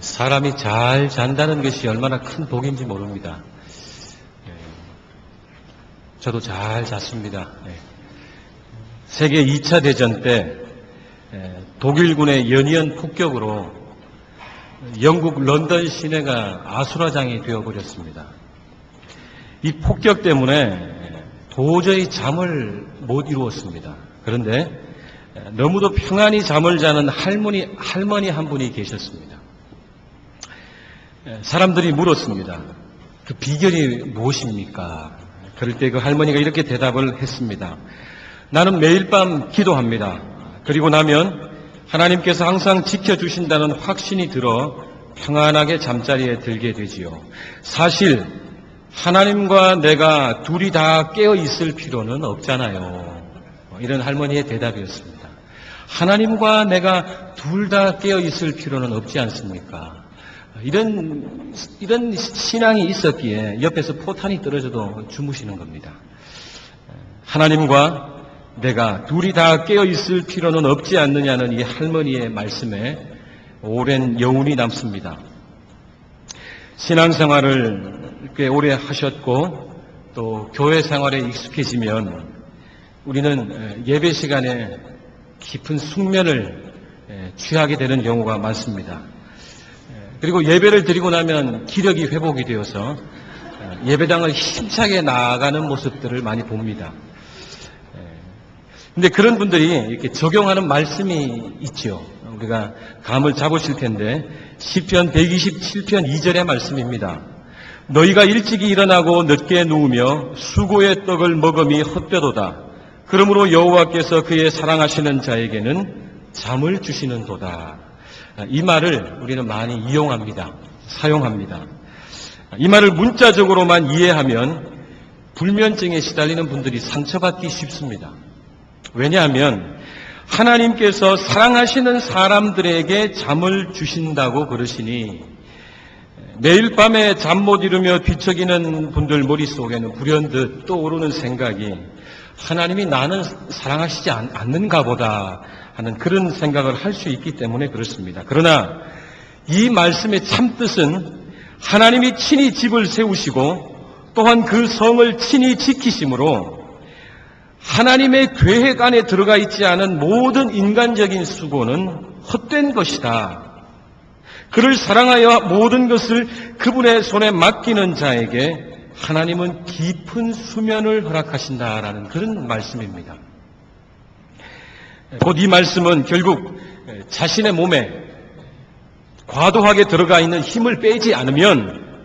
사람이 잘 잔다는 것이 얼마나 큰 복인지 모릅니다. 저도 잘 잤습니다. 세계 2차 대전 때 독일군의 연이은 폭격으로 영국 런던 시내가 아수라장이 되어버렸습니다. 이 폭격 때문에 도저히 잠을 못 이루었습니다. 그런데 너무도 평안히 잠을 자는 할머니 한 분이 계셨습니다. 사람들이 물었습니다. 그 비결이 무엇입니까? 그럴 때 그 할머니가 이렇게 대답을 했습니다. 나는 매일 밤 기도합니다. 그리고 나면 하나님께서 항상 지켜주신다는 확신이 들어 평안하게 잠자리에 들게 되지요. 사실 하나님과 내가 둘이 다 깨어 있을 필요는 없잖아요. 이런 할머니의 대답이었습니다. 하나님과 내가 둘 다 깨어 있을 필요는 없지 않습니까? 이런 신앙이 있었기에 옆에서 포탄이 떨어져도 주무시는 겁니다. 하나님과 내가 둘이 다 깨어 있을 필요는 없지 않느냐는 이 할머니의 말씀에 오랜 여운이 남습니다. 신앙생활을 꽤 오래 하셨고 또 교회 생활에 익숙해지면 우리는 예배 시간에 깊은 숙면을 취하게 되는 경우가 많습니다. 그리고 예배를 드리고 나면 기력이 회복이 되어서 예배당을 힘차게 나아가는 모습들을 많이 봅니다. 근데 그런 분들이 이렇게 적용하는 말씀이 있죠. 우리가 감을 잡으실 텐데 시편 127편 2절의 말씀입니다. 너희가 일찍이 일어나고 늦게 누우며 수고의 떡을 먹음이 헛되도다. 그러므로 여호와께서 그의 사랑하시는 자에게는 잠을 주시는도다. 이 말을 우리는 많이 이용합니다. 사용합니다. 이 말을 문자적으로만 이해하면 불면증에 시달리는 분들이 상처받기 쉽습니다. 왜냐하면 하나님께서 사랑하시는 사람들에게 잠을 주신다고 그러시니 매일 밤에 잠 못 이루며 뒤척이는 분들 머릿속에는 불현듯 떠오르는 생각이 하나님이 나는 사랑하시지 않는가 보다 하는 그런 생각을 할 수 있기 때문에 그렇습니다. 그러나 이 말씀의 참뜻은 하나님이 친히 집을 세우시고 또한 그 성을 친히 지키심으로 하나님의 계획 안에 들어가 있지 않은 모든 인간적인 수고는 헛된 것이다. 그를 사랑하여 모든 것을 그분의 손에 맡기는 자에게 하나님은 깊은 수면을 허락하신다라는 그런 말씀입니다. 곧 이 말씀은 결국 자신의 몸에 과도하게 들어가 있는 힘을 빼지 않으면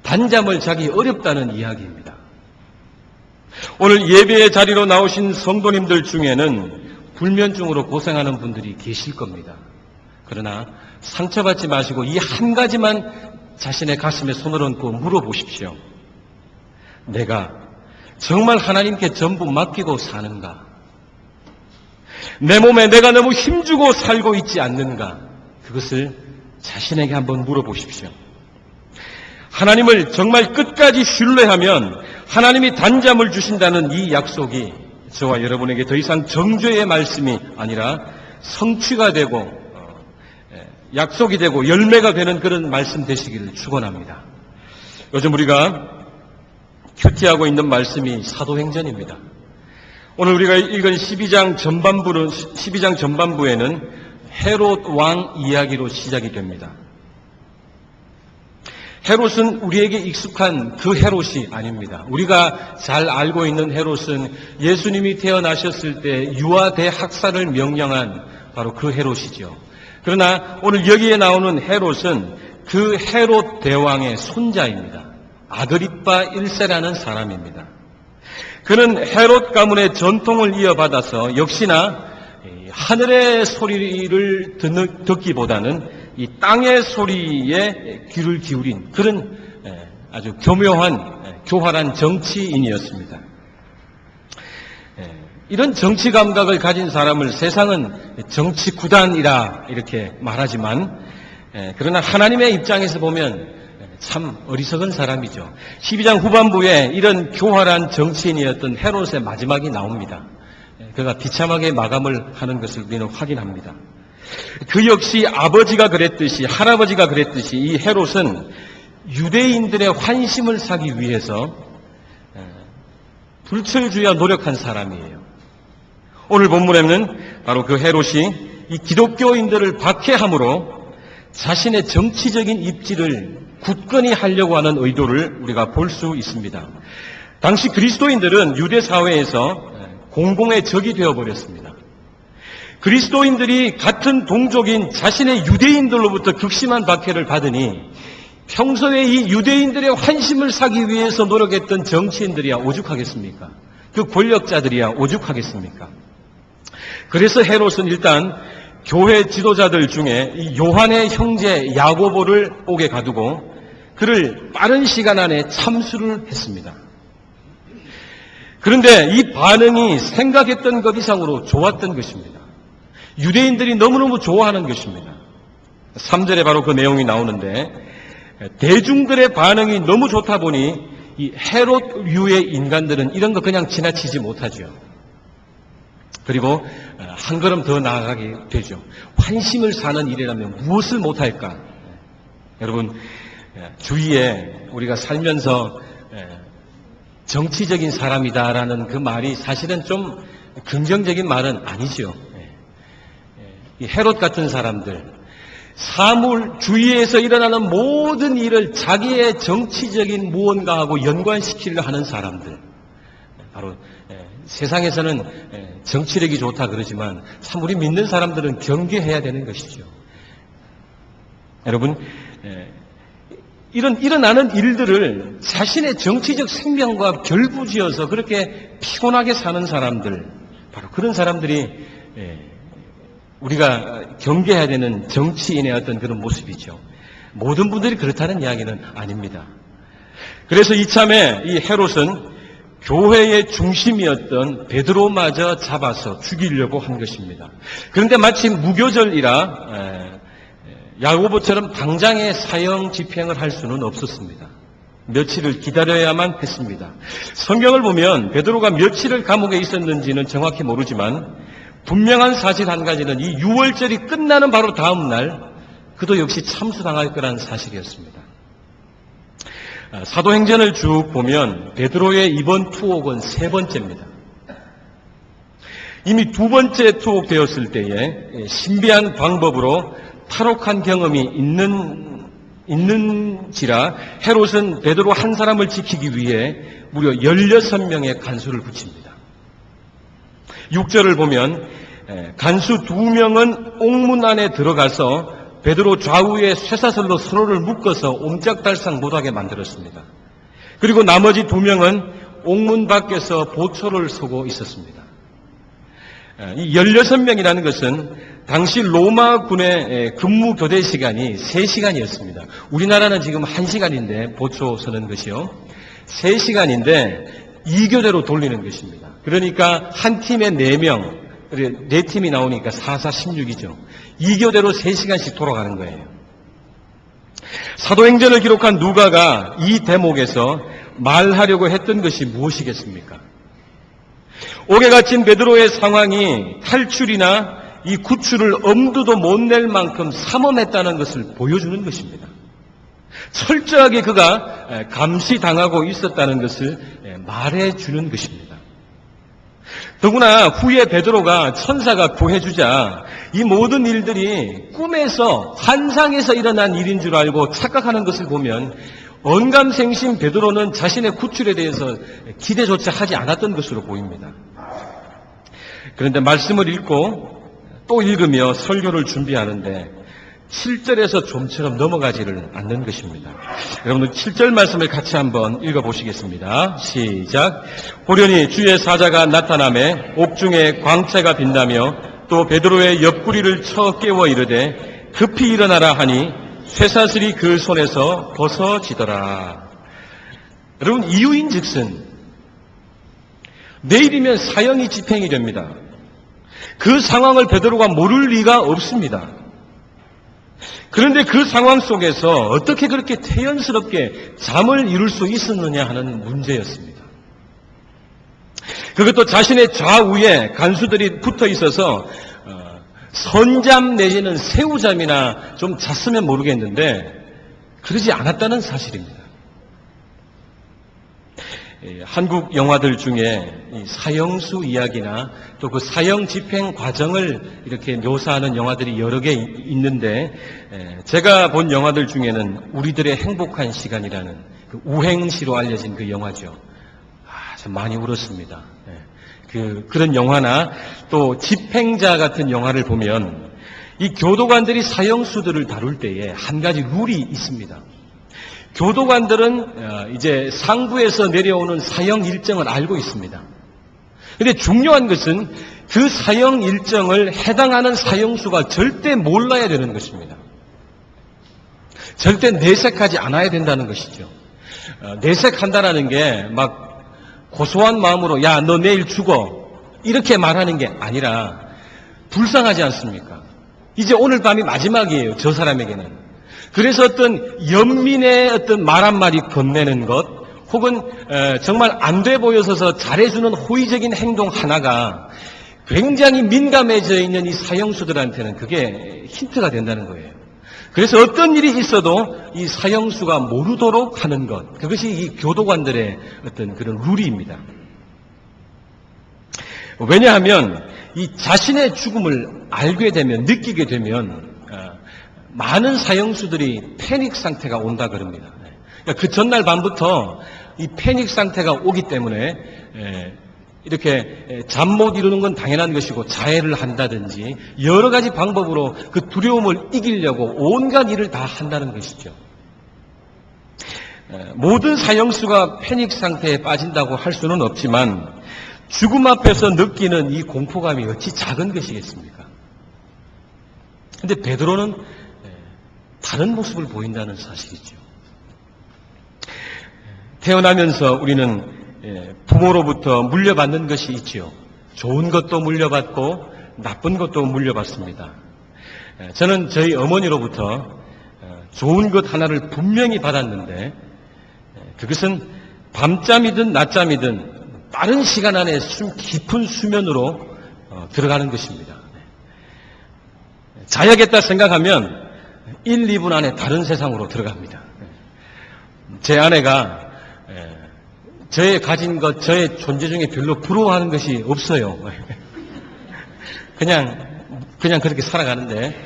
단잠을 자기 어렵다는 이야기입니다. 오늘 예배의 자리로 나오신 성도님들 중에는 불면증으로 고생하는 분들이 계실 겁니다. 그러나 상처받지 마시고 이 한 가지만 자신의 가슴에 손을 얹고 물어보십시오. 내가 정말 하나님께 전부 맡기고 사는가? 내 몸에 내가 너무 힘주고 살고 있지 않는가? 그것을 자신에게 한번 물어보십시오. 하나님을 정말 끝까지 신뢰하면 하나님이 단잠을 주신다는 이 약속이 저와 여러분에게 더 이상 정죄의 말씀이 아니라 성취가 되고 약속이 되고 열매가 되는 그런 말씀 되시기를 축원합니다. 요즘 우리가 큐티하고 있는 말씀이 사도행전입니다. 오늘 우리가 읽은 12장 전반부에는 헤롯 왕 이야기로 시작이 됩니다. 헤롯은 우리에게 익숙한 그 헤롯이 아닙니다. 우리가 잘 알고 있는 헤롯은 예수님이 태어나셨을 때 유아대 학살을 명령한 바로 그 헤롯이죠. 그러나 오늘 여기에 나오는 헤롯은 그 헤롯 대왕의 손자입니다. 아그리빠 1세라는 사람입니다. 그는 헤롯 가문의 전통을 이어받아서 역시나 하늘의 소리를 듣기보다는 이 땅의 소리에 귀를 기울인 그런 아주 교활한 정치인이었습니다. 이런 정치 감각을 가진 사람을 세상은 정치 구단이라 이렇게 말하지만 그러나 하나님의 입장에서 보면 참 어리석은 사람이죠. 12장 후반부에 이런 교활한 정치인이었던 헤롯의 마지막이 나옵니다. 그가 비참하게 마감을 하는 것을 우리는 확인합니다. 그 역시 아버지가 그랬듯이, 할아버지가 그랬듯이 이 헤롯은 유대인들의 환심을 사기 위해서 불철주야 노력한 사람이에요. 오늘 본문에는 바로 그 헤롯이 이 기독교인들을 박해함으로 자신의 정치적인 입지를 굳건히 하려고 하는 의도를 우리가 볼 수 있습니다. 당시 그리스도인들은 유대 사회에서 공공의 적이 되어버렸습니다. 그리스도인들이 같은 동족인 자신의 유대인들로부터 극심한 박해를 받으니 평소에 이 유대인들의 환심을 사기 위해서 노력했던 정치인들이야 오죽하겠습니까? 그 권력자들이야 오죽하겠습니까? 그래서 헤롯은 일단 교회 지도자들 중에 이 요한의 형제 야고보를 옥에 가두고 그를 빠른 시간 안에 참수를 했습니다. 그런데 이 반응이 생각했던 것 이상으로 좋았던 것입니다. 유대인들이 너무너무 좋아하는 것입니다. 3절에 바로 그 내용이 나오는데 대중들의 반응이 너무 좋다 보니 이 헤롯류의 인간들은 이런 거 그냥 지나치지 못하죠. 그리고 한 걸음 더 나아가게 되죠. 환심을 사는 일이라면 무엇을 못할까? 여러분, 주위에 우리가 살면서 정치적인 사람이다라는 그 말이 사실은 좀 긍정적인 말은 아니죠. 이 헤롯 같은 사람들, 사물 주위에서 일어나는 모든 일을 자기의 정치적인 무언가하고 연관시키려 하는 사람들, 바로 세상에서는 정치력이 좋다 그러지만 참 우리 믿는 사람들은 경계해야 되는 것이죠. 여러분, 일어나는 일들을 자신의 정치적 생명과 결부지어서 그렇게 피곤하게 사는 사람들, 바로 그런 사람들이 우리가 경계해야 되는 정치인의 어떤 그런 모습이죠. 모든 분들이 그렇다는 이야기는 아닙니다. 그래서 이참에 이 헤롯은 교회의 중심이었던 베드로마저 잡아서 죽이려고 한 것입니다. 그런데 마침 무교절이라 야고보처럼 당장의 사형 집행을 할 수는 없었습니다. 며칠을 기다려야만 했습니다. 성경을 보면 베드로가 며칠을 감옥에 있었는지는 정확히 모르지만 분명한 사실 한 가지는 이 유월절이 끝나는 바로 다음 날 그도 역시 참수당할 거라는 사실이었습니다. 사도행전을 쭉 보면 베드로의 이번 투옥은 세 번째입니다. 이미 두 번째 투옥되었을 때에 신비한 방법으로 탈옥한 경험이 있는지라 헤롯은 베드로 한 사람을 지키기 위해 무려 16명의 간수를 붙입니다. 6절을 보면 간수 2명은 옥문 안에 들어가서 베드로 좌우에 쇠사슬로 서로를 묶어서 옴짝달싹 못하게 만들었습니다. 그리고 나머지 2명은 옥문 밖에서 보초를 서고 있었습니다. 이 16명이라는 것은 당시 로마군의 근무 교대 시간이 3시간이었습니다. 우리나라는 지금 1시간인데 보초 서는 것이요. 3시간인데 2교대로 돌리는 것입니다. 그러니까 한 팀에 4명, 4팀이 나오니까 4, 4, 16이죠. 2교대로 3시간씩 돌아가는 거예요. 사도행전을 기록한 누가가 이 대목에서 말하려고 했던 것이 무엇이겠습니까? 옥에 갇힌 베드로의 상황이 탈출이나 이 구출을 엄두도 못 낼 만큼 삼엄했다는 것을 보여주는 것입니다. 철저하게 그가 감시당하고 있었다는 것을 말해주는 것입니다. 더구나 후에 베드로가 천사가 구해주자 이 모든 일들이 꿈에서 환상에서 일어난 일인 줄 알고 착각하는 것을 보면 언감생심 베드로는 자신의 구출에 대해서 기대조차 하지 않았던 것으로 보입니다. 그런데 말씀을 읽고 또 읽으며 설교를 준비하는데 7절에서 좀처럼 넘어가지를 않는 것입니다. 여러분들 7절 말씀을 같이 한번 읽어보시겠습니다. 시작. 호련히 주의 사자가 나타나매 옥중에 광채가 빛나며 또 베드로의 옆구리를 쳐 깨워 이르되 급히 일어나라 하니 쇠사슬이 그 손에서 벗어지더라. 여러분 이유인즉슨 내일이면 사형이 집행이 됩니다. 그 상황을 베드로가 모를 리가 없습니다. 그런데 그 상황 속에서 어떻게 그렇게 태연스럽게 잠을 이룰 수 있었느냐 하는 문제였습니다. 그것도 자신의 좌우에 간수들이 붙어 있어서 선잠 내지는 새우잠이나 좀 잤으면 모르겠는데 그러지 않았다는 사실입니다. 한국 영화들 중에 이 사형수 이야기나 또 그 사형 집행 과정을 이렇게 묘사하는 영화들이 여러 개 있는데 제가 본 영화들 중에는 우리들의 행복한 시간이라는 그 우행시로 알려진 그 영화죠. 참 많이 울었습니다. 그런 영화나 또 집행자 같은 영화를 보면 이 교도관들이 사형수들을 다룰 때에 한 가지 룰이 있습니다. 교도관들은 이제 상부에서 내려오는 사형 일정을 알고 있습니다. 그런데 중요한 것은 그 사형 일정을 해당하는 사형수가 절대 몰라야 되는 것입니다. 절대 내색하지 않아야 된다는 것이죠. 내색한다라는 게 막 고소한 마음으로 야, 너 내일 죽어 이렇게 말하는 게 아니라 불쌍하지 않습니까? 이제 오늘 밤이 마지막이에요. 저 사람에게는. 그래서 어떤 연민의 어떤 말 한마디 건네는 것 혹은 정말 안 돼 보여서 잘해주는 호의적인 행동 하나가 굉장히 민감해져 있는 이 사형수들한테는 그게 힌트가 된다는 거예요. 그래서 어떤 일이 있어도 이 사형수가 모르도록 하는 것, 그것이 이 교도관들의 어떤 그런 룰입니다. 왜냐하면 이 자신의 죽음을 알게 되면, 느끼게 되면 많은 사형수들이 패닉 상태가 온다 그럽니다. 그러니까 그 전날 밤부터 이 패닉 상태가 오기 때문에 이렇게 잠 못 이루는 건 당연한 것이고 자해를 한다든지 여러 가지 방법으로 그 두려움을 이기려고 온갖 일을 다 한다는 것이죠. 모든 사형수가 패닉 상태에 빠진다고 할 수는 없지만 죽음 앞에서 느끼는 이 공포감이 어찌 작은 것이겠습니까? 그런데 베드로는 다른 모습을 보인다는 사실이죠. 태어나면서 우리는 부모로부터 물려받는 것이 있지요. 좋은 것도 물려받고 나쁜 것도 물려받습니다. 저는 저희 어머니로부터 좋은 것 하나를 분명히 받았는데 그것은 밤잠이든 낮잠이든 빠른 시간 안에 깊은 수면으로 들어가는 것입니다. 자야겠다 생각하면 1, 2분 안에 다른 세상으로 들어갑니다. 제 아내가 저의 가진 것, 저의 존재 중에 별로 부러워하는 것이 없어요. 그냥 그렇게 살아가는데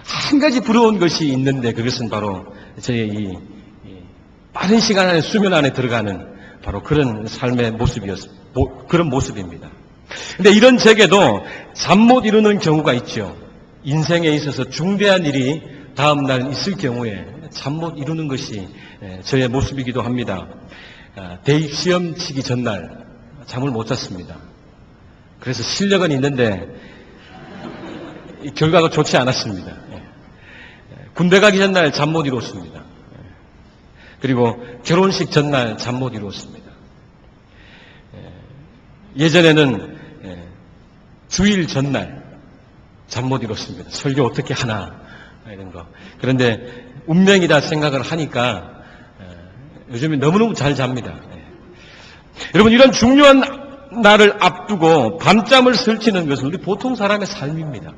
한 가지 부러운 것이 있는데 그것은 바로 저의 이 빠른 시간 안에 수면 안에 들어가는 바로 그런 삶의 그런 모습입니다. 근데 이런 제게도 잠 못 이루는 경우가 있죠. 인생에 있어서 중대한 일이 다음 날 있을 경우에 잠 못 이루는 것이 저의 모습이기도 합니다. 대입 시험 치기 전날 잠을 못 잤습니다. 그래서 실력은 있는데 결과가 좋지 않았습니다. 군대 가기 전날 잠 못 이뤘습니다. 그리고 결혼식 전날 잠 못 이뤘습니다. 예전에는 주일 전날 잠 못 이뤘습니다. 설교 어떻게 하나 이런 거. 그런데 운명이다 생각을 하니까 요즘에 너무너무 잘 잡니다. 여러분, 이런 중요한 날을 앞두고 밤잠을 설치는 것은 우리 보통 사람의 삶입니다.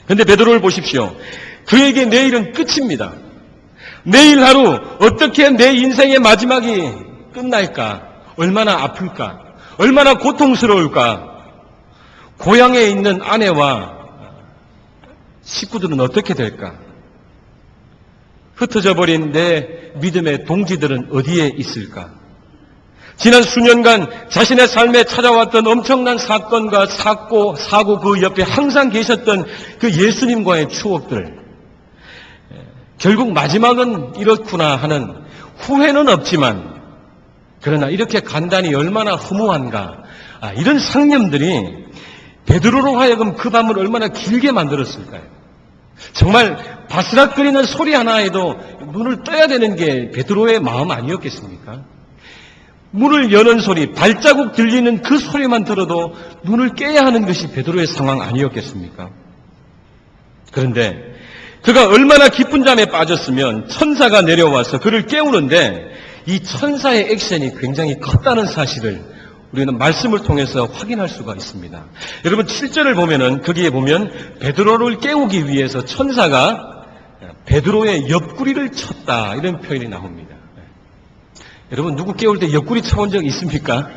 그런데 베드로를 보십시오. 그에게 내일은 끝입니다. 내일 하루 어떻게 내 인생의 마지막이 끝날까? 얼마나 아플까? 얼마나 고통스러울까? 고향에 있는 아내와 식구들은 어떻게 될까? 흩어져 버린 내 믿음의 동지들은 어디에 있을까? 지난 수년간 자신의 삶에 찾아왔던 엄청난 사건과 사고 그 옆에 항상 계셨던 그 예수님과의 추억들, 결국 마지막은 이렇구나 하는 후회는 없지만 그러나 이렇게 간단히 얼마나 허무한가, 이런 상념들이 베드로로 하여금 그 밤을 얼마나 길게 만들었을까요? 정말 바스락거리는 소리 하나에도 눈을 떠야 되는 게 베드로의 마음 아니었겠습니까? 문을 여는 소리, 발자국 들리는 그 소리만 들어도 눈을 깨야 하는 것이 베드로의 상황 아니었겠습니까? 그런데 그가 얼마나 깊은 잠에 빠졌으면 천사가 내려와서 그를 깨우는데 이 천사의 액션이 굉장히 컸다는 사실을 우리는 말씀을 통해서 확인할 수가 있습니다. 여러분 7절을 보면은 거기에 보면 베드로를 깨우기 위해서 천사가 베드로의 옆구리를 쳤다 이런 표현이 나옵니다. 여러분 누구 깨울 때 옆구리 쳐본 적 있습니까?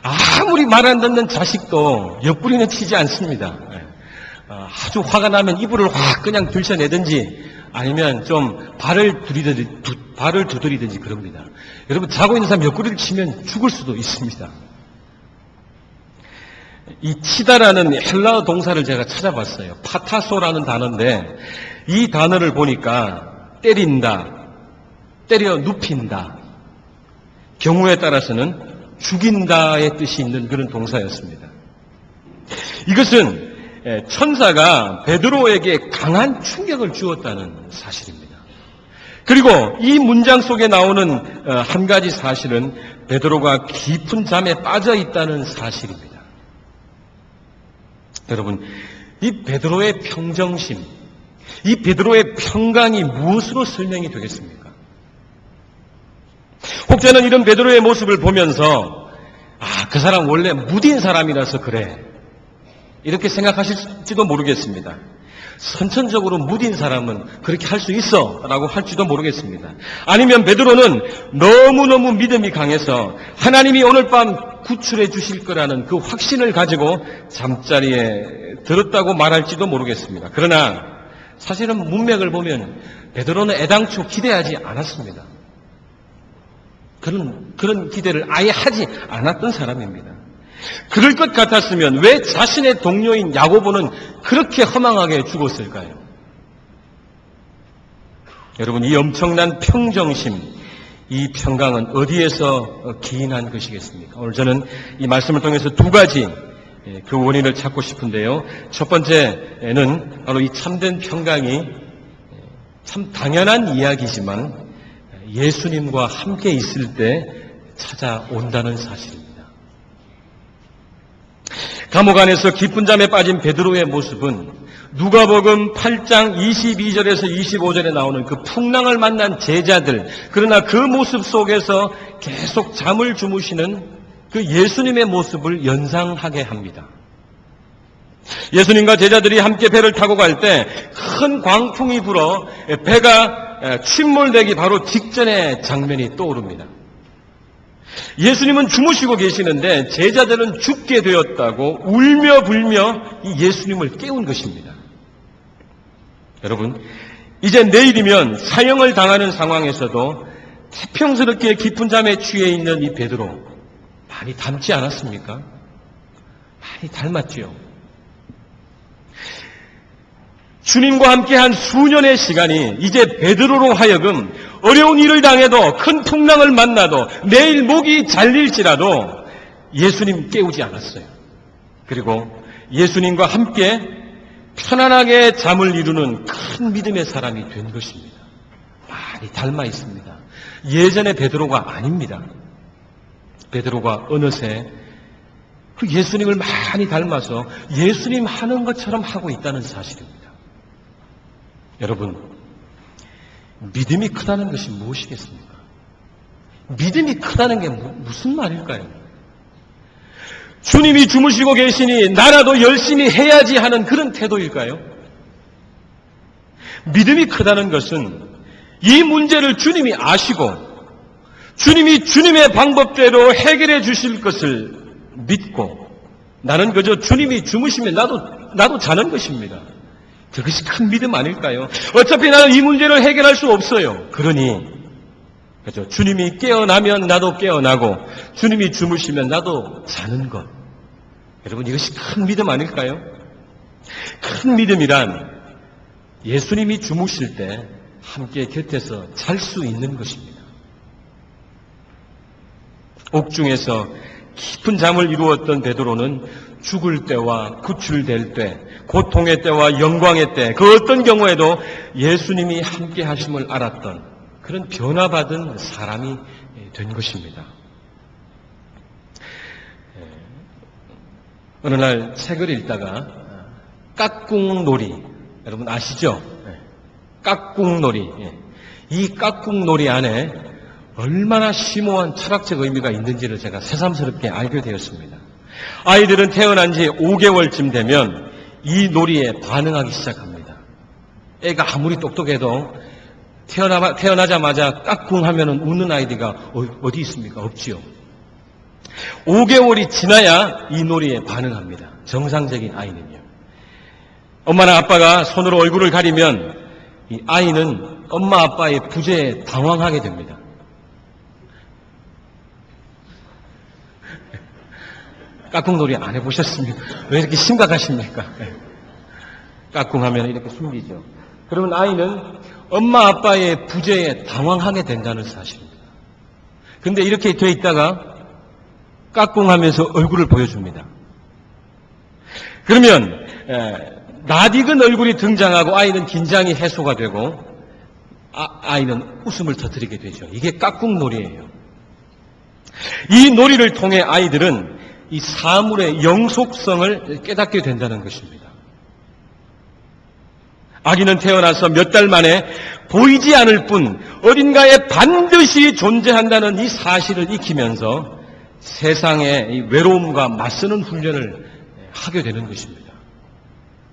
아무리 말 안 듣는 자식도 옆구리는 치지 않습니다. 아주 화가 나면 이불을 확 그냥 들쳐내든지 아니면 좀 발을 두드리든지 그럽니다. 여러분 자고 있는 사람 옆구리를 치면 죽을 수도 있습니다. 이 치다라는 헬라어 동사를 제가 찾아봤어요. 파타소라는 단어인데 이 단어를 보니까 때린다, 때려 눕힌다, 경우에 따라서는 죽인다의 뜻이 있는 그런 동사였습니다. 이것은 천사가 베드로에게 강한 충격을 주었다는 사실입니다. 그리고 이 문장 속에 나오는 한 가지 사실은 베드로가 깊은 잠에 빠져 있다는 사실입니다. 여러분, 이 베드로의 평정심, 이 베드로의 평강이 무엇으로 설명이 되겠습니까? 혹자는 이런 베드로의 모습을 보면서 그 사람 원래 무딘 사람이라서 그래 이렇게 생각하실지도 모르겠습니다. 선천적으로 무딘 사람은 그렇게 할 수 있어 라고 할지도 모르겠습니다. 아니면 베드로는 너무너무 믿음이 강해서 하나님이 오늘 밤 구출해 주실 거라는 그 확신을 가지고 잠자리에 들었다고 말할지도 모르겠습니다. 그러나 사실은 문맥을 보면 베드로는 애당초 기대하지 않았습니다. 그런 기대를 아예 하지 않았던 사람입니다. 그럴 것 같았으면 왜 자신의 동료인 야고보는 그렇게 허망하게 죽었을까요? 여러분, 이 엄청난 평정심, 이 평강은 어디에서 기인한 것이겠습니까? 오늘 저는 이 말씀을 통해서 두 가지 그 원인을 찾고 싶은데요. 첫 번째는 바로 이 참된 평강이 참 당연한 이야기지만 예수님과 함께 있을 때 찾아온다는 사실입니다. 감옥 안에서 깊은 잠에 빠진 베드로의 모습은 누가복음 8장 22절에서 25절에 나오는 그 풍랑을 만난 제자들, 그러나 그 모습 속에서 계속 잠을 주무시는 그 예수님의 모습을 연상하게 합니다. 예수님과 제자들이 함께 배를 타고 갈 때 큰 광풍이 불어 배가 침몰되기 바로 직전의 장면이 떠오릅니다. 예수님은 주무시고 계시는데 제자들은 죽게 되었다고 울며 불며 이 예수님을 깨운 것입니다. 여러분, 이제 내일이면 사형을 당하는 상황에서도 태평스럽게 깊은 잠에 취해 있는 이 베드로 많이 닮지 않았습니까? 많이 닮았지요. 주님과 함께한 수년의 시간이 이제 베드로로 하여금 어려운 일을 당해도 큰 풍랑을 만나도 내일 목이 잘릴지라도 예수님 깨우지 않았어요. 그리고 예수님과 함께 편안하게 잠을 이루는 큰 믿음의 사람이 된 것입니다. 많이 닮아 있습니다. 예전의 베드로가 아닙니다. 베드로가 어느새 그 예수님을 많이 닮아서 예수님 하는 것처럼 하고 있다는 사실입니다. 여러분, 믿음이 크다는 것이 무엇이겠습니까? 믿음이 크다는 게 무슨 말일까요? 주님이 주무시고 계시니 나라도 열심히 해야지 하는 그런 태도일까요? 믿음이 크다는 것은 이 문제를 주님이 아시고 주님이 주님의 방법대로 해결해 주실 것을 믿고 나는 그저 주님이 주무시면 나도 자는 것입니다. 그것이 큰 믿음 아닐까요? 어차피 나는 이 문제를 해결할 수 없어요. 그러니 그죠? 주님이 깨어나면 나도 깨어나고 주님이 주무시면 나도 자는 것. 여러분, 이것이 큰 믿음 아닐까요? 큰 믿음이란 예수님이 주무실 때 함께 곁에서 잘 수 있는 것입니다. 옥중에서 깊은 잠을 이루었던 베드로는 죽을 때와 구출될 때, 고통의 때와 영광의 때, 그 어떤 경우에도 예수님이 함께 하심을 알았던 그런 변화받은 사람이 된 것입니다. 어느 날 책을 읽다가 깍꿍놀이, 여러분 아시죠? 깍꿍놀이. 이 깍꿍놀이 안에 얼마나 심오한 철학적 의미가 있는지를 제가 새삼스럽게 알게 되었습니다. 아이들은 태어난 지 5개월쯤 되면 이 놀이에 반응하기 시작합니다. 애가 아무리 똑똑해도 태어나자마자 까꿍하면 웃는 아이디가 어디 있습니까? 없지요. 5개월이 지나야 이 놀이에 반응합니다. 정상적인 아이는요. 엄마나 아빠가 손으로 얼굴을 가리면 이 아이는 엄마 아빠의 부재에 당황하게 됩니다. 까꿍놀이 안 해보셨습니까? 왜 이렇게 심각하십니까? 까꿍하면 이렇게 숨기죠. 그러면 아이는 엄마 아빠의 부재에 당황하게 된다는 사실입니다. 근데 이렇게 돼 있다가 까꿍하면서 얼굴을 보여줍니다. 그러면 낯익은 얼굴이 등장하고 아이는 긴장이 해소가 되고 아이는 웃음을 터뜨리게 되죠. 이게 까꿍놀이예요. 이 놀이를 통해 아이들은 이 사물의 영속성을 깨닫게 된다는 것입니다. 아기는 태어나서 몇 달 만에 보이지 않을 뿐 어딘가에 반드시 존재한다는 이 사실을 익히면서 세상의 이 외로움과 맞서는 훈련을 하게 되는 것입니다.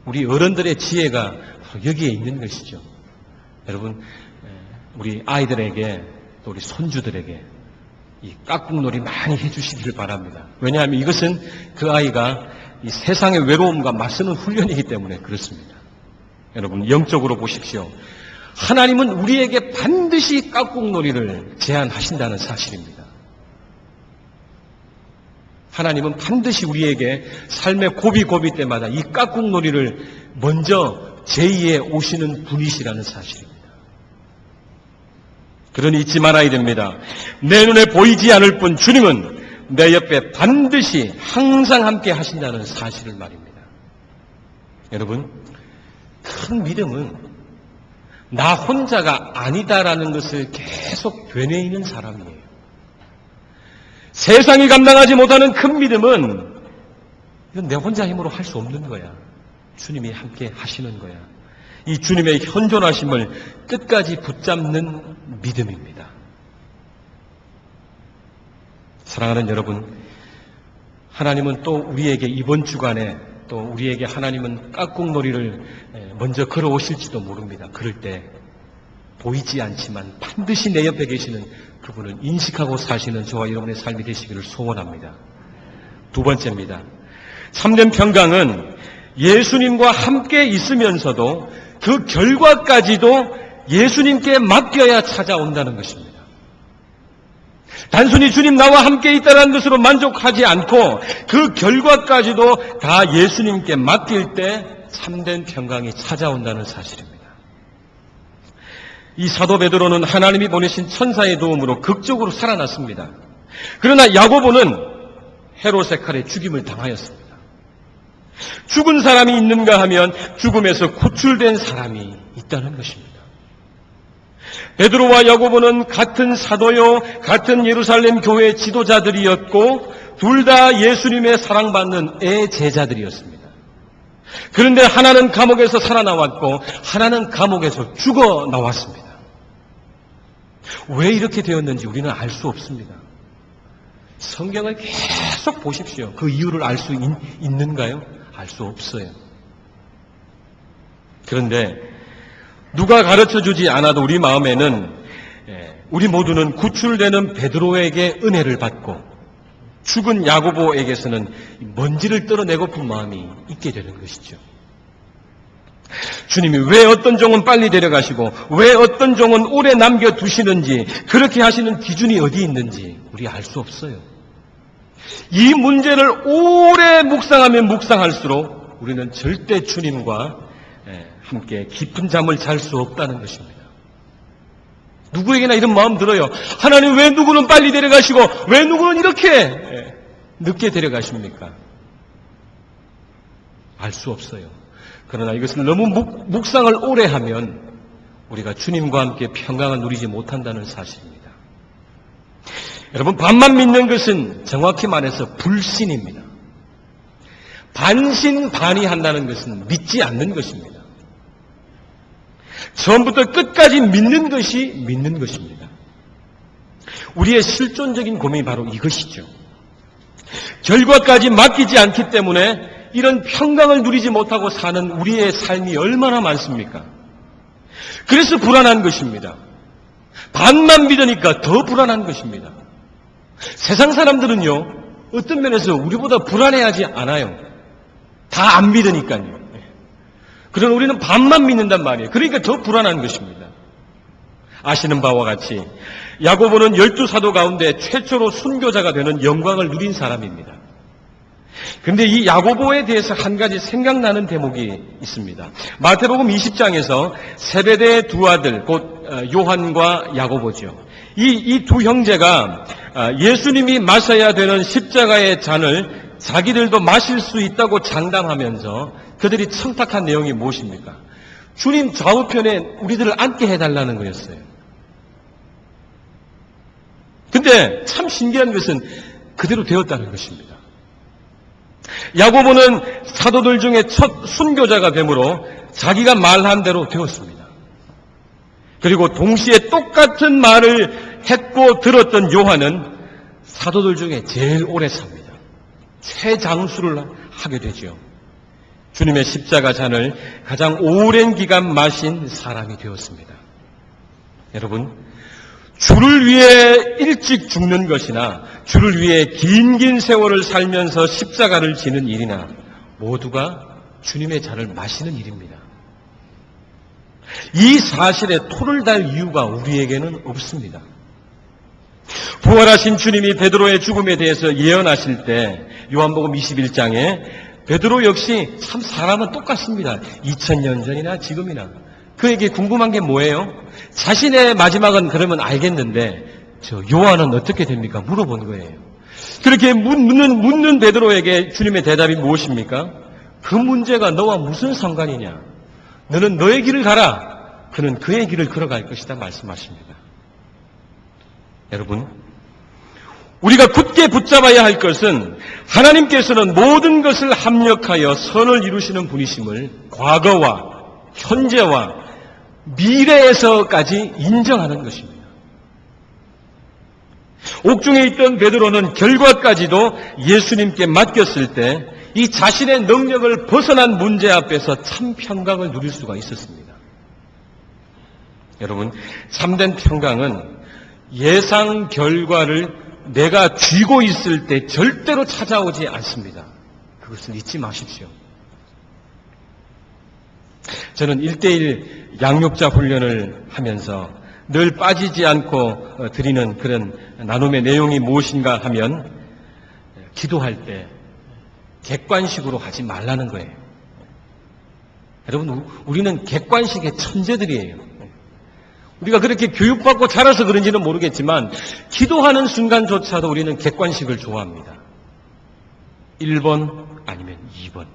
우리 어른들의 지혜가 여기에 있는 것이죠. 여러분, 우리 아이들에게 또 우리 손주들에게 이 까꿍놀이 많이 해주시기를 바랍니다. 왜냐하면 이것은 그 아이가 이 세상의 외로움과 맞서는 훈련이기 때문에 그렇습니다. 여러분, 영적으로 보십시오. 하나님은 우리에게 반드시 까꿍놀이를 제안하신다는 사실입니다. 하나님은 반드시 우리에게 삶의 고비 때마다 이 까꿍놀이를 먼저 제의해 오시는 분이시라는 사실입니다. 그러니 잊지 말아야 됩니다. 내 눈에 보이지 않을 뿐 주님은 내 옆에 반드시 항상 함께 하신다는 사실을 말입니다. 여러분, 큰 믿음은 나 혼자가 아니다라는 것을 계속 되뇌이는 사람이에요. 세상이 감당하지 못하는 큰 믿음은 이건 내 혼자 힘으로 할 수 없는 거야. 주님이 함께 하시는 거야. 이 주님의 현존하심을 끝까지 붙잡는 믿음입니다. 사랑하는 여러분, 하나님은 또 우리에게 이번 주간에 또 우리에게 하나님은 까꿍놀이를 먼저 걸어오실지도 모릅니다. 그럴 때 보이지 않지만 반드시 내 옆에 계시는 그분을 인식하고 사시는 저와 여러분의 삶이 되시기를 소원합니다. 두 번째입니다. 참된 평강은 예수님과 함께 있으면서도 그 결과까지도 예수님께 맡겨야 찾아온다는 것입니다. 단순히 주님 나와 함께 있다는 것으로 만족하지 않고 그 결과까지도 다 예수님께 맡길 때 참된 평강이 찾아온다는 사실입니다. 이 사도 베드로는 하나님이 보내신 천사의 도움으로 극적으로 살아났습니다. 그러나 야고보는 헤롯의 칼에 죽임을 당하였습니다. 죽은 사람이 있는가 하면 죽음에서 구출된 사람이 있다는 것입니다. 베드로와 야고보는 같은 사도요, 같은 예루살렘 교회 지도자들이었고 둘 다 예수님의 사랑받는 제자들이었습니다. 그런데 하나는 감옥에서 살아나왔고 하나는 감옥에서 죽어 나왔습니다. 왜 이렇게 되었는지 우리는 알 수 없습니다. 성경을 계속 보십시오. 그 이유를 알 수 있는가요? 알 수 없어요. 그런데 누가 가르쳐주지 않아도 우리 마음에는 우리 모두는 구출되는 베드로에게 은혜를 받고 죽은 야고보에게서는 먼지를 떨어내고픈 마음이 있게 되는 것이죠. 주님이 왜 어떤 종은 빨리 데려가시고 왜 어떤 종은 오래 남겨두시는지 그렇게 하시는 기준이 어디 있는지 우리 알 수 없어요. 이 문제를 오래 묵상하면 묵상할수록 우리는 절대 주님과 함께 깊은 잠을 잘 수 없다는 것입니다. 누구에게나 이런 마음 들어요. 하나님 왜 누구는 빨리 데려가시고 왜 누구는 이렇게 늦게 데려가십니까? 알 수 없어요. 그러나 이것을 너무 묵상을 오래 하면 우리가 주님과 함께 평강을 누리지 못한다는 사실입니다. 여러분, 반만 믿는 것은 정확히 말해서 불신입니다. 반신반의한다는 것은 믿지 않는 것입니다. 처음부터 끝까지 믿는 것이 믿는 것입니다. 우리의 실존적인 고민이 바로 이것이죠. 결과까지 맡기지 않기 때문에 이런 평강을 누리지 못하고 사는 우리의 삶이 얼마나 많습니까? 그래서 불안한 것입니다. 반만 믿으니까 더 불안한 것입니다. 세상 사람들은요, 어떤 면에서 우리보다 불안해하지 않아요. 다 안 믿으니까요. 그러나 우리는 반만 믿는단 말이에요. 그러니까 더 불안한 것입니다. 아시는 바와 같이 야고보는 12사도 가운데 최초로 순교자가 되는 영광을 누린 사람입니다. 그런데 이 야고보에 대해서 한 가지 생각나는 대목이 있습니다. 마태복음 20장에서 세베대의 두 아들, 곧 요한과 야고보죠. 이 두 형제가 예수님이 마셔야 되는 십자가의 잔을 자기들도 마실 수 있다고 장담하면서 그들이 청탁한 내용이 무엇입니까? 주님 좌우편에 우리들을 앉게 해달라는 거였어요. 근데 참 신기한 것은 그대로 되었다는 것입니다. 야고보는 사도들 중에 첫 순교자가 되므로 자기가 말한 대로 되었습니다. 그리고 동시에 똑같은 말을 했고 들었던 요한은 사도들 중에 제일 오래 삽니다. 최장수를 하게 되죠. 주님의 십자가 잔을 가장 오랜 기간 마신 사람이 되었습니다. 여러분, 주를 위해 일찍 죽는 것이나 주를 위해 긴 세월을 살면서 십자가를 지는 일이나 모두가 주님의 잔을 마시는 일입니다. 이 사실에 토를 달 이유가 우리에게는 없습니다. 부활하신 주님이 베드로의 죽음에 대해서 예언하실 때 요한복음 21장에 베드로 역시 참 사람은 똑같습니다. 2000년 전이나 지금이나. 그에게 궁금한 게 뭐예요? 자신의 마지막은 그러면 알겠는데 저 요한은 어떻게 됩니까? 물어본 거예요. 그렇게 묻는 베드로에게 주님의 대답이 무엇입니까? 그 문제가 너와 무슨 상관이냐? 너는 너의 길을 가라. 그는 그의 길을 걸어갈 것이다 말씀하십니다. 여러분, 우리가 굳게 붙잡아야 할 것은 하나님께서는 모든 것을 합력하여 선을 이루시는 분이심을 과거와 현재와 미래에서까지 인정하는 것입니다. 옥중에 있던 베드로는 결과까지도 예수님께 맡겼을 때 이 자신의 능력을 벗어난 문제 앞에서 참 평강을 누릴 수가 있었습니다. 여러분, 참된 평강은 예상 결과를 내가 쥐고 있을 때 절대로 찾아오지 않습니다. 그것을 잊지 마십시오. 저는 1:1 양육자 훈련을 하면서 늘 빠지지 않고 드리는 그런 나눔의 내용이 무엇인가 하면 기도할 때 객관식으로 하지 말라는 거예요. 여러분, 우리는 객관식의 천재들이에요. 우리가 그렇게 교육받고 자라서 그런지는 모르겠지만 기도하는 순간조차도 우리는 객관식을 좋아합니다. 1번 아니면 2번.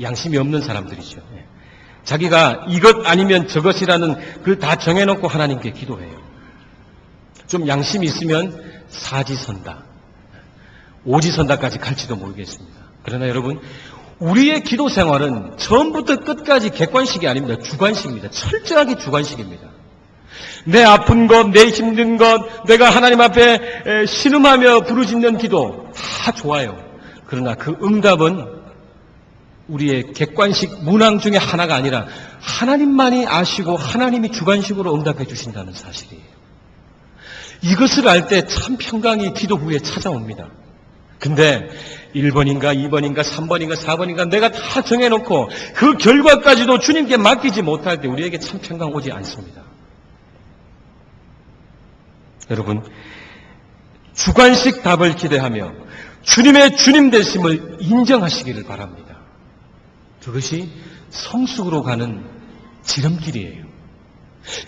양심이 없는 사람들이죠. 자기가 이것 아니면 저것이라는 그걸 다 정해놓고 하나님께 기도해요. 좀 양심이 있으면 사지선다, 오지선다까지 갈지도 모르겠습니다. 그러나 여러분, 우리의 기도 생활은 처음부터 끝까지 객관식이 아닙니다. 주관식입니다. 철저하게 주관식입니다. 내 아픈 것, 내 힘든 것, 내가 하나님 앞에 신음하며 부르짖는 기도 다 좋아요. 그러나 그 응답은 우리의 객관식 문항 중에 하나가 아니라 하나님만이 아시고 하나님이 주관식으로 응답해 주신다는 사실이에요. 이것을 알 때 참 평강이 기도 후에 찾아옵니다. 근데 1번인가 2번인가 3번인가 4번인가 내가 다 정해놓고 그 결과까지도 주님께 맡기지 못할 때 우리에게 참 평강 오지 않습니다. 여러분, 주관식 답을 기대하며 주님의 주님 되심을 인정하시기를 바랍니다. 그것이 성숙으로 가는 지름길이에요.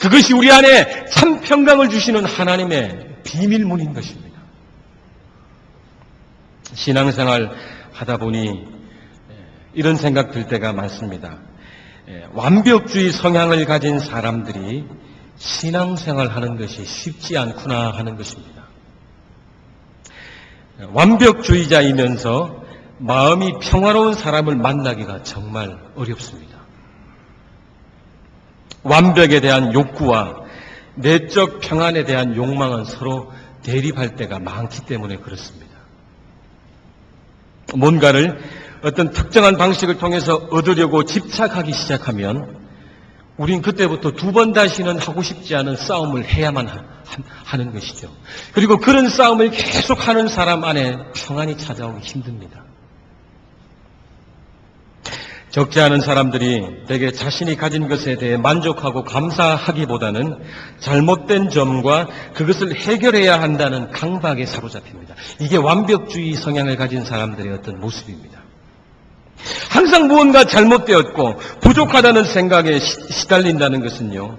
그것이 우리 안에 참 평강을 주시는 하나님의 비밀문인 것입니다. 신앙생활 하다 보니 이런 생각 들 때가 많습니다. 완벽주의 성향을 가진 사람들이 신앙생활 하는 것이 쉽지 않구나 하는 것입니다. 완벽주의자이면서 마음이 평화로운 사람을 만나기가 정말 어렵습니다. 완벽에 대한 욕구와 내적 평안에 대한 욕망은 서로 대립할 때가 많기 때문에 그렇습니다. 뭔가를 어떤 특정한 방식을 통해서 얻으려고 집착하기 시작하면 우린 그때부터 두 번 다시는 하고 싶지 않은 싸움을 해야만 하는 것이죠. 그리고 그런 싸움을 계속하는 사람 안에 평안이 찾아오기 힘듭니다. 적지 않은 사람들이 대개 자신이 가진 것에 대해 만족하고 감사하기보다는 잘못된 점과 그것을 해결해야 한다는 강박에 사로잡힙니다. 이게 완벽주의 성향을 가진 사람들의 어떤 모습입니다. 항상 무언가 잘못되었고 부족하다는 생각에 시달린다는 것은요,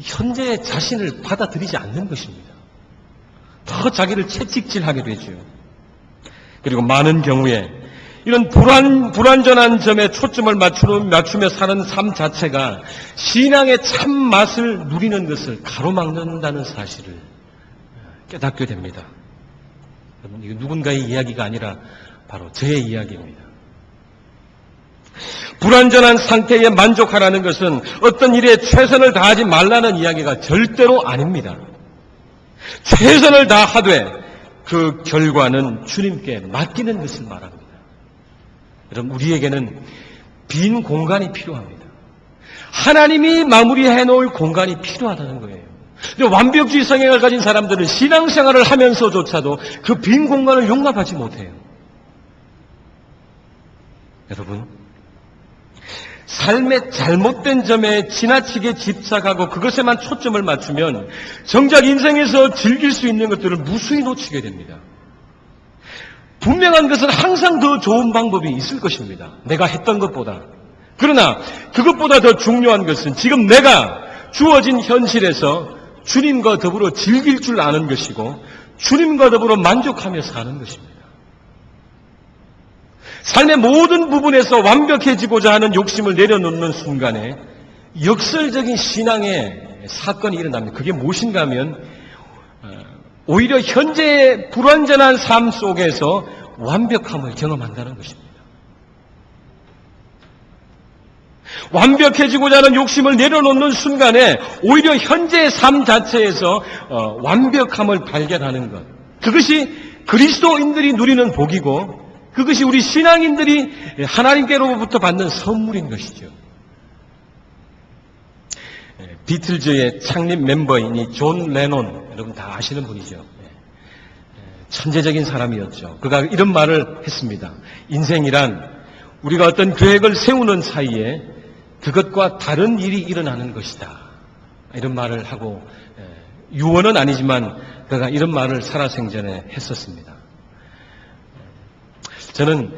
현재 자신을 받아들이지 않는 것입니다. 더 자기를 채찍질하게 되죠. 그리고 많은 경우에 이런 불완전한 점에 초점을 맞추며 사는 삶 자체가 신앙의 참 맛을 누리는 것을 가로막는다는 사실을 깨닫게 됩니다. 여러분, 이거 누군가의 이야기가 아니라 바로 저의 이야기입니다. 불완전한 상태에 만족하라는 것은 어떤 일에 최선을 다하지 말라는 이야기가 절대로 아닙니다. 최선을 다하되 그 결과는 주님께 맡기는 것을 말합니다. 여러분, 우리에게는 빈 공간이 필요합니다. 하나님이 마무리해 놓을 공간이 필요하다는 거예요. 완벽주의 성향을 가진 사람들은 신앙생활을 하면서조차도 그 빈 공간을 용납하지 못해요. 여러분, 삶의 잘못된 점에 지나치게 집착하고 그것에만 초점을 맞추면 정작 인생에서 즐길 수 있는 것들을 무수히 놓치게 됩니다. 분명한 것은 항상 더 좋은 방법이 있을 것입니다. 내가 했던 것보다. 그러나 그것보다 더 중요한 것은 지금 내가 주어진 현실에서 주님과 더불어 즐길 줄 아는 것이고 주님과 더불어 만족하며 사는 것입니다. 삶의 모든 부분에서 완벽해지고자 하는 욕심을 내려놓는 순간에 역설적인 신앙의 사건이 일어납니다. 그게 무엇인가 하면 오히려 현재의 불완전한 삶 속에서 완벽함을 경험한다는 것입니다. 완벽해지고자 하는 욕심을 내려놓는 순간에 오히려 현재의 삶 자체에서 완벽함을 발견하는 것. 그것이 그리스도인들이 누리는 복이고 그것이 우리 신앙인들이 하나님께로부터 받는 선물인 것이죠. 비틀즈의 창립 멤버인 이 존 레논, 여러분 다 아시는 분이죠. 천재적인 사람이었죠. 그가 이런 말을 했습니다. 인생이란 우리가 어떤 계획을 세우는 사이에 그것과 다른 일이 일어나는 것이다. 이런 말을 하고, 유언은 아니지만 그가 이런 말을 살아생전에 했었습니다. 저는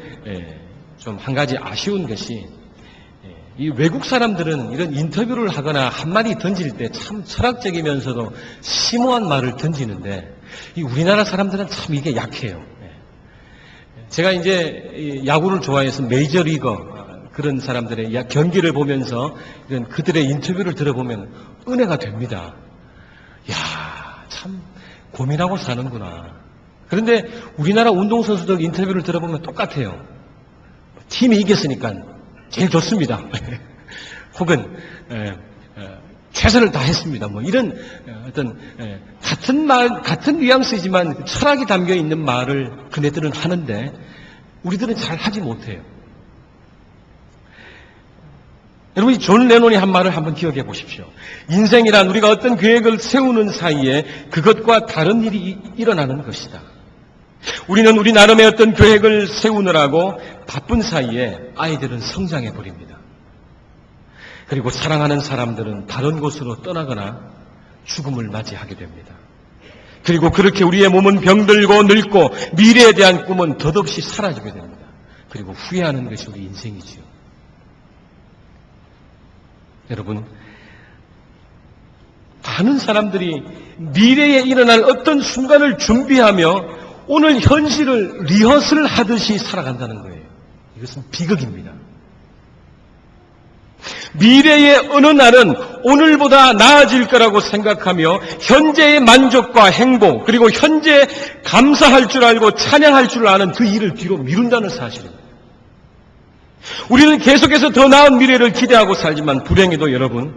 좀 한 가지 아쉬운 것이 이 외국 사람들은 이런 인터뷰를 하거나 한마디 던질 때 참 철학적이면서도 심오한 말을 던지는데 이 우리나라 사람들은 참 이게 약해요. 제가 이제 야구를 좋아해서 메이저리거 그런 사람들의 경기를 보면서 이런 그들의 인터뷰를 들어보면 은혜가 됩니다. 야, 참 고민하고 사는구나. 그런데 우리나라 운동선수들 인터뷰를 들어보면 똑같아요. 팀이 이겼으니까 제일 좋습니다. 혹은 최선을 다했습니다. 뭐 이런 어떤 같은 말, 같은 뉘앙스이지만 철학이 담겨 있는 말을 그네들은 하는데 우리들은 잘 하지 못해요. 여러분, 이 존 레논이 한 말을 한번 기억해 보십시오. 인생이란 우리가 어떤 계획을 세우는 사이에 그것과 다른 일이 일어나는 것이다. 우리는 우리 나름의 어떤 계획을 세우느라고 바쁜 사이에 아이들은 성장해 버립니다. 그리고 사랑하는 사람들은 다른 곳으로 떠나거나 죽음을 맞이하게 됩니다. 그리고 그렇게 우리의 몸은 병들고 늙고 미래에 대한 꿈은 덧없이 사라지게 됩니다. 그리고 후회하는 것이 우리 인생이지요. 여러분, 많은 사람들이 미래에 일어날 어떤 순간을 준비하며 오늘 현실을 리허설 하듯이 살아간다는 거예요. 이것은 비극입니다. 미래의 어느 날은 오늘보다 나아질 거라고 생각하며 현재의 만족과 행복 그리고 현재 감사할 줄 알고 찬양할 줄 아는 그 일을 뒤로 미룬다는 사실입니다. 우리는 계속해서 더 나은 미래를 기대하고 살지만 불행히도 여러분,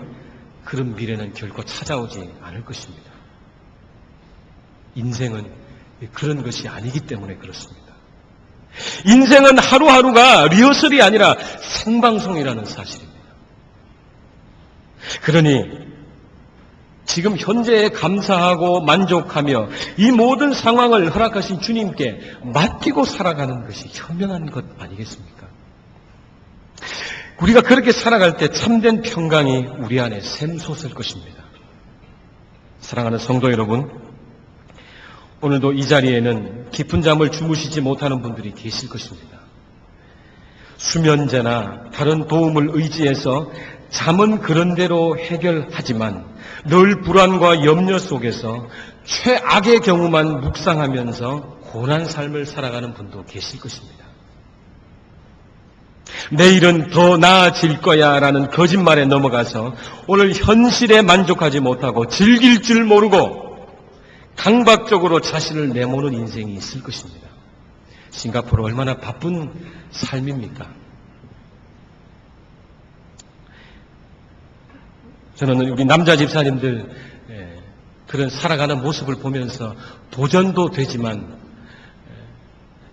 그런 미래는 결코 찾아오지 않을 것입니다. 인생은 그런 것이 아니기 때문에 그렇습니다. 인생은 하루하루가 리허설이 아니라 생방송이라는 사실입니다. 그러니 지금 현재에 감사하고 만족하며 이 모든 상황을 허락하신 주님께 맡기고 살아가는 것이 현명한 것 아니겠습니까? 우리가 그렇게 살아갈 때 참된 평강이 우리 안에 샘솟을 것입니다. 사랑하는 성도 여러분, 오늘도 이 자리에는 깊은 잠을 주무시지 못하는 분들이 계실 것입니다. 수면제나 다른 도움을 의지해서 잠은 그런 대로 해결하지만 늘 불안과 염려 속에서 최악의 경우만 묵상하면서 고난 삶을 살아가는 분도 계실 것입니다. 내일은 더 나아질 거야 라는 거짓말에 넘어가서 오늘 현실에 만족하지 못하고 즐길 줄 모르고 강박적으로 자신을 내모는 인생이 있을 것입니다. 싱가포르 얼마나 바쁜 삶입니까? 저는 우리 남자 집사님들 그런 살아가는 모습을 보면서 도전도 되지만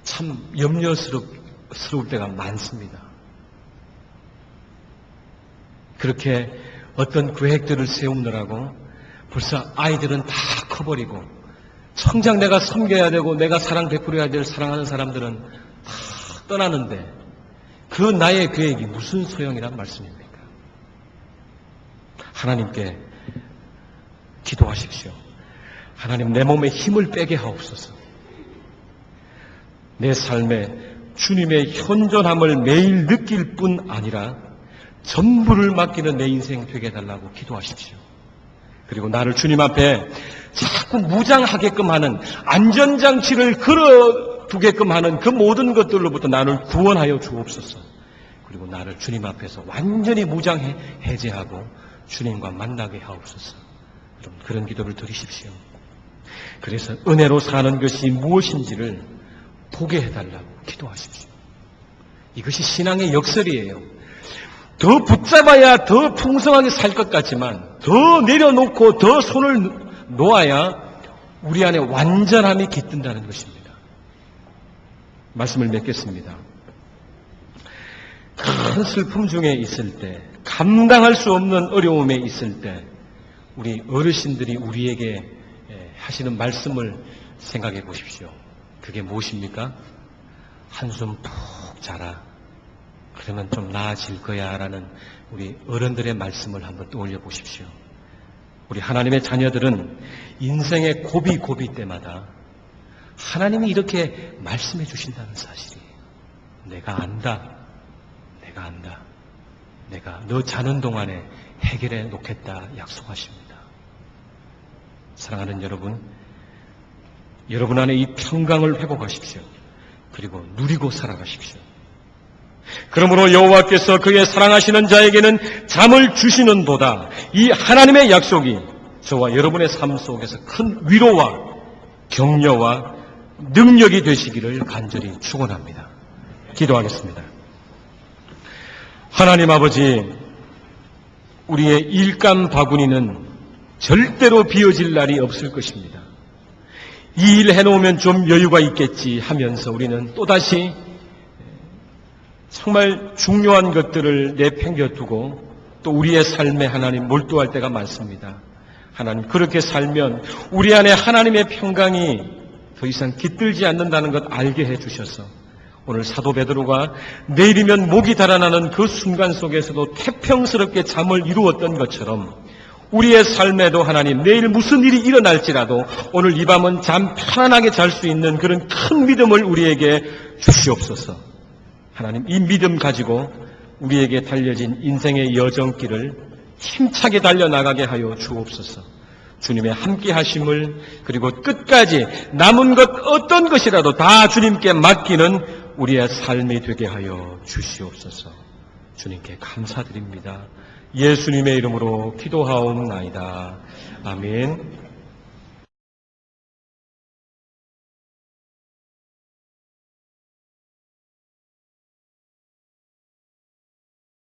참 염려스러울 때가 많습니다. 그렇게 어떤 계획들을 세우느라고 벌써 아이들은 다 커버리고 청장 내가 섬겨야 되고 내가 사랑 베풀어야 될 사랑하는 사람들은 다 떠나는데 그 나의 계획이 무슨 소용이란 말씀입니까? 하나님께 기도하십시오. 하나님, 내 몸에 힘을 빼게 하옵소서. 내 삶에 주님의 현존함을 매일 느낄 뿐 아니라 전부를 맡기는 내 인생 되게 해달라고 기도하십시오. 그리고 나를 주님 앞에 자꾸 무장하게끔 하는 안전장치를 걸어두게끔 하는 그 모든 것들로부터 나를 구원하여 주옵소서. 그리고 나를 주님 앞에서 완전히 해제하고 주님과 만나게 하옵소서. 여러분, 그런 기도를 드리십시오. 그래서 은혜로 사는 것이 무엇인지를 보게 해달라고 기도하십시오. 이것이 신앙의 역설이에요. 더 붙잡아야 더 풍성하게 살 것 같지만 더 내려놓고 더 손을 놓아야 우리 안에 완전함이 깃든다는 것입니다. 말씀을 맺겠습니다. 큰 슬픔 중에 있을 때, 감당할 수 없는 어려움에 있을 때 우리 어르신들이 우리에게 하시는 말씀을 생각해 보십시오. 그게 무엇입니까? 한숨 푹 자라. 그러면 좀 나아질 거야 라는 우리 어른들의 말씀을 한번 떠올려 보십시오. 우리 하나님의 자녀들은 인생의 고비 때마다 하나님이 이렇게 말씀해 주신다는 사실이에요. 내가 안다. 내가 너 자는 동안에 해결해 놓겠다 약속하십니다. 사랑하는 여러분, 여러분 안에 이 평강을 회복하십시오. 그리고 누리고 살아가십시오. 그러므로 여호와께서 그의 사랑하시는 자에게는 잠을 주시는도다. 이 하나님의 약속이 저와 여러분의 삶 속에서 큰 위로와 격려와 능력이 되시기를 간절히 축원합니다. 기도하겠습니다. 하나님 아버지, 우리의 일감 바구니는 절대로 비어질 날이 없을 것입니다. 이 일 해놓으면 좀 여유가 있겠지 하면서 우리는 또다시 정말 중요한 것들을 내팽겨두고 또 우리의 삶에 하나님 몰두할 때가 많습니다. 하나님, 그렇게 살면 우리 안에 하나님의 평강이 더 이상 깃들지 않는다는 것 알게 해주셔서 오늘 사도 베드로가 내일이면 목이 달아나는 그 순간 속에서도 태평스럽게 잠을 이루었던 것처럼 우리의 삶에도 하나님, 내일 무슨 일이 일어날지라도 오늘 이 밤은 잠 편안하게 잘 수 있는 그런 큰 믿음을 우리에게 주시옵소서. 하나님, 이 믿음 가지고 우리에게 달려진 인생의 여정길을 힘차게 달려나가게 하여 주옵소서. 주님의 함께 하심을, 그리고 끝까지 남은 것 어떤 것이라도 다 주님께 맡기는 우리의 삶이 되게 하여 주시옵소서. 주님께 감사드립니다. 예수님의 이름으로 기도하옵나이다. 아멘.